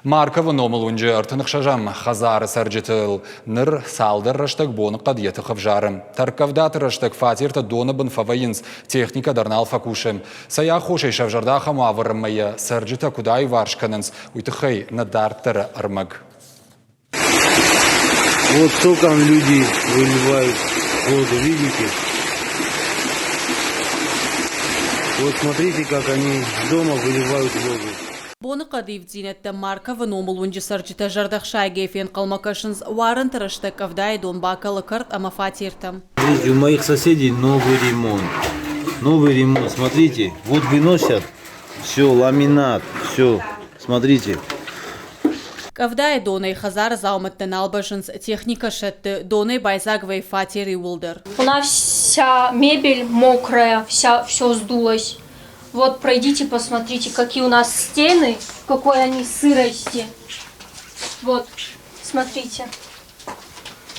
Маркова номалунжы артынық шажам хазары саржетыл ныр салдыр раштық боны қадеті қывжарым. Таркавдаты раштық фатирта доны бін фавайынс техника дарнал факушым. Сая хошай шавжарда хамавырымайы саржета кудай варшканынс уйтықай надарттары армаг. Вот током люди выливают воду, видите? Вот смотрите, как они дома выливают воду. Боны қадив дзинетті Маркова номалунжы саржета жардақ шайгефен қалмакашыныз варын тырыштық авдай донбакалы кырт ама фатиртам. Смотрите, у моих соседей новый ремонт. Новый ремонт, смотрите, вот выносят, все, ламинат, все, смотрите. Кавдай доной хазар зауматтан албашынс техника шетті доной байзагвай фатири улдыр. У нас вся мебель мокрая, все сдулось. Вот пройдите, посмотрите, какие у нас стены, какой они сырости. Вот, смотрите.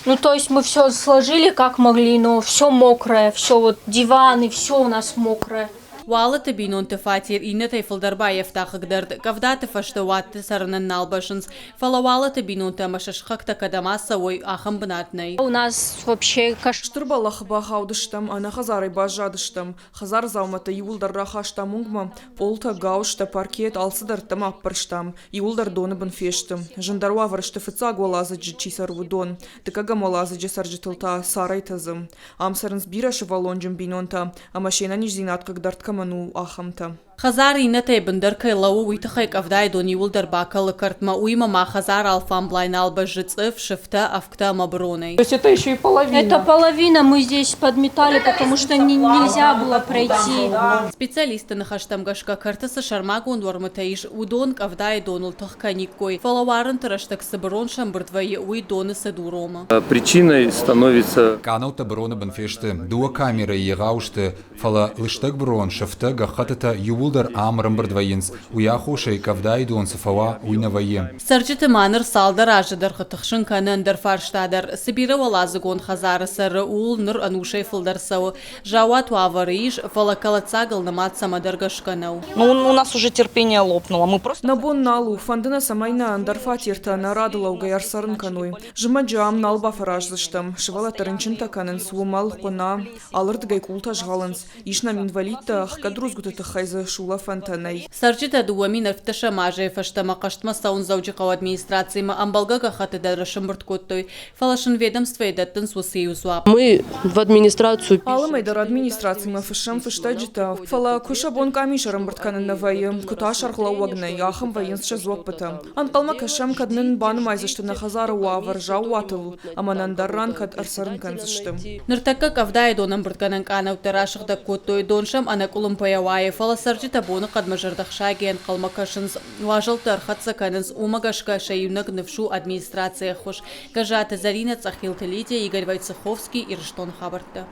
Ну, то есть мы все сложили как могли, но все мокрое, все вот диваны, все у нас мокрое. Валы табинон те фатир инна тайфылдарба ефтахыгдырд, кавдаты фаштаватты сарынан налбашынс, фалавалы табинон те машашхакта кадамаса ой ахам бынатнай. У нас вообще Штурбалах бахаудыштам, ана хазары бажадыштам, хазар заумата юлдар рахаштам унгма, полта гаушта паркет алсыдартам аппарштам, юлдар доны бын фештам, жандарва варышты фыцаг валазы джичисар вудон, тыкага малазы джесарджитылта сарайтазым, амсарынс бираши валонджым бинонта, амашена нижзинат кагдартка ману ахамта. Хазар инна тайбындыр кайлау уйтахай кавдай дони улдар бакалы картма уйма ма хазар алфам блайн албажицыв шифта авкта маброной. То есть это еще и половина? Это половина, мы здесь подметали, потому что нельзя было пройти. Специалисты на хаштамгашка картасы шармагун варматаиш удон кавдай донул тахканикой. Фалаварын тыраштак саброн шамбртвай уй доны садурома. Причиной становится Канал таброны бін фешті, дуа камеры еғаушты, фала лыштық брон шыфты гахатыта ювулдар амрым бірдвайынс, уя хошай кавдай дон сафава уйнавайы. Сарджиты маныр салдар ажыдар хытықшын канындар фарштадар. Сибиры валазыгон хазары сары ул ныр анушай фылдар сау. Жауат ваварыиш фалакалацагал намат самадаргашканау. Ну, у нас уже терпение лопнуло. Мы просто... Набон налу, фандына самайна андарфатирта нарадыла угаяр сарын кануй. Жымаджам налба фаражзыштам, шывала тарынчынта канын суымал қона, алырдыгай култа жғалынс. Ишнам инвалидта хкадрузгутыты хайзы шула фантанай. Сарджита дуамин арфташа мажай фаштама каштма саун заучикау администрации ма амбалгага хаты дарашым бұрткоттой. Фалашын ведомство едаттын сусею суап. Мы в администрацию Алымайдар администрации ма фышам фыштаджита. Фала куша бон камишарым бұртканын навайы, кута шархла уагнай, ахым вайынсша зуаппыта. Анқалма кашам каднын баным айзыштына хазары уавар жау атыл, аманандарран кад арсарын канзыштым. Ныртакка кавдай донам бұртканын канау тарашықда коттой доншам анакулым паявайы. Фала сарджита боны қадмажырдақ шаген қалмакашыныз важылтар хатсаканыныз умагашка шаюнаг навшу администрация хош. Гажата Зарина Цахилта Лидия, Игорь Войцеховский и Рыштон Хабарта.